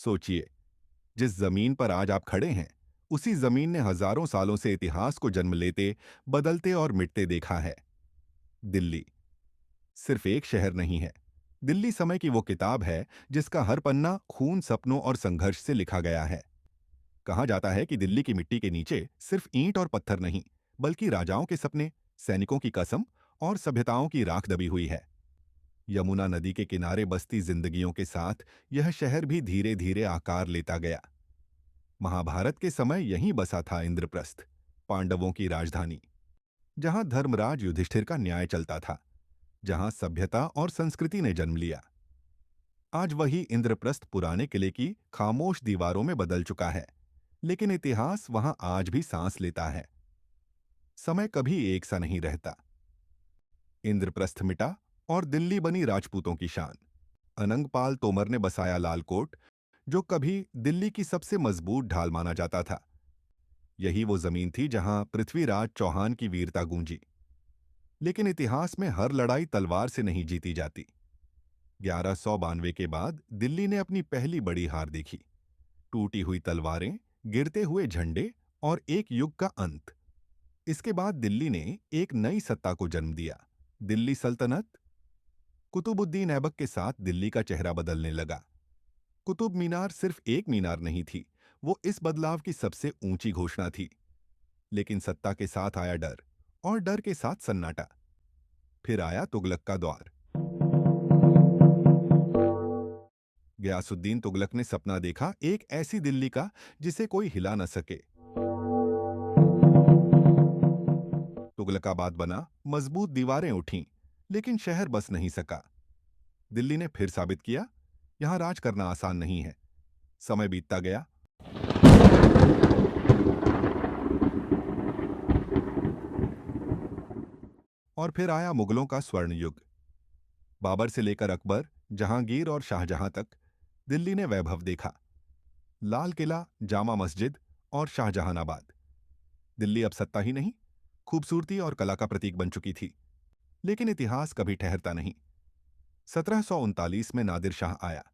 सोचिए, जिस जमीन पर आज आप खड़े हैं, उसी जमीन ने हजारों सालों से इतिहास को जन्म लेते, बदलते और मिटते देखा है। दिल्ली सिर्फ एक शहर नहीं है। दिल्ली समय की वो किताब है जिसका हर पन्ना खून, सपनों और संघर्ष से लिखा गया है। कहा जाता है कि दिल्ली की मिट्टी के नीचे सिर्फ ईंट और पत्थर नहीं, बल्कि राजाओं के सपने, सैनिकों की कसम और सभ्यताओं की राख दबी हुई है। यमुना नदी के किनारे बसती जिंदगियों के साथ यह शहर भी धीरे धीरे आकार लेता गया। महाभारत के समय यहीं बसा था इंद्रप्रस्थ, पांडवों की राजधानी, जहां धर्मराज युधिष्ठिर का न्याय चलता था, जहां सभ्यता और संस्कृति ने जन्म लिया। आज वही इंद्रप्रस्थ पुराने किले की खामोश दीवारों में बदल चुका है, लेकिन इतिहास वहां आज भी सांस लेता है। समय कभी एक सा नहीं रहता। इंद्रप्रस्थ मिटा और दिल्ली बनी राजपूतों की शान। अनंगपाल तोमर ने बसाया लालकोट, जो कभी दिल्ली की सबसे मजबूत ढाल माना जाता था। यही वो जमीन थी जहां पृथ्वीराज चौहान की वीरता गूंजी। लेकिन इतिहास में हर लड़ाई तलवार से नहीं जीती जाती। 1192 के बाद दिल्ली ने अपनी पहली बड़ी हार देखी। टूटी हुई तलवारें, गिरते हुए झंडे और एक युग का अंत। इसके बाद दिल्ली ने एक नई सत्ता को जन्म दिया, दिल्ली सल्तनत। कुतुबुद्दीन ऐबक के साथ दिल्ली का चेहरा बदलने लगा। कुतुब मीनार सिर्फ एक मीनार नहीं थी, वो इस बदलाव की सबसे ऊंची घोषणा थी। लेकिन सत्ता के साथ आया डर, और डर के साथ सन्नाटा। फिर आया तुगलक का दौर। गयासुद्दीन तुगलक ने सपना देखा एक ऐसी दिल्ली का जिसे कोई हिला न सके। तुगलकाबाद बना, मजबूत दीवारें उठीं, लेकिन शहर बस नहीं सका। दिल्ली ने फिर साबित किया, यहां राज करना आसान नहीं है। समय बीतता गया। और फिर आया मुगलों का स्वर्ण युग। बाबर से लेकर अकबर, जहांगीर और शाहजहां तक दिल्ली ने वैभव देखा। लाल किला, जामा मस्जिद और शाहजहानाबाद। दिल्ली अब सत्ता ही नहीं, खूबसूरती और कला का प्रतीक बन चुकी थी। लेकिन इतिहास कभी ठहरता नहीं। 1739 में नादिर शाह आया।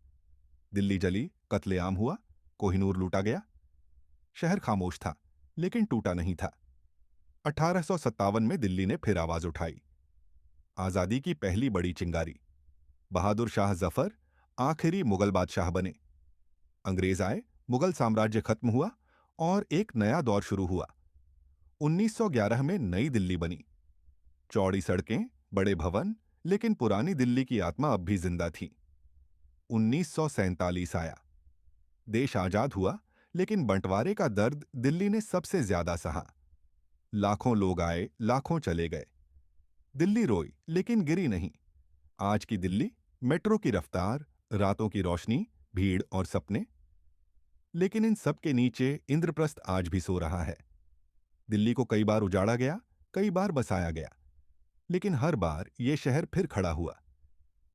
दिल्ली जली, कत्लेआम हुआ, कोहिनूर लूटा गया। शहर खामोश था, लेकिन टूटा नहीं था। 1857 में दिल्ली ने फिर आवाज उठाई। आजादी की पहली बड़ी चिंगारी। बहादुर शाह जफर आखिरी मुगल बादशाह बने। अंग्रेज आए, मुगल साम्राज्य खत्म हुआ और एक नया दौर शुरू हुआ। 1911 में नई दिल्ली बनी। चौड़ी सड़कें, बड़े भवन, लेकिन पुरानी दिल्ली की आत्मा अब भी जिंदा थी। 1947 आया। देश आजाद हुआ, लेकिन बंटवारे का दर्द दिल्ली ने सबसे ज्यादा सहा। लाखों लोग आए, लाखों चले गए। दिल्ली रोई, लेकिन गिरी नहीं। आज की दिल्ली, मेट्रो की रफ्तार, रातों की रोशनी, भीड़ और सपने। लेकिन इन सब के नीचे इंद्रप्रस्थ आज भी सो रहा है। दिल्ली को कई बार उजाड़ा गया, कई बार बसाया गया, लेकिन हर बार ये शहर फिर खड़ा हुआ।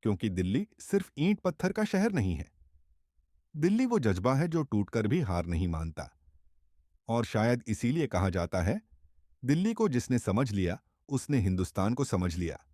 क्योंकि दिल्ली सिर्फ ईंट पत्थर का शहर नहीं है। दिल्ली वो जज्बा है जो टूटकर भी हार नहीं मानता। और शायद इसीलिए कहा जाता है, दिल्ली को जिसने समझ लिया, उसने हिंदुस्तान को समझ लिया।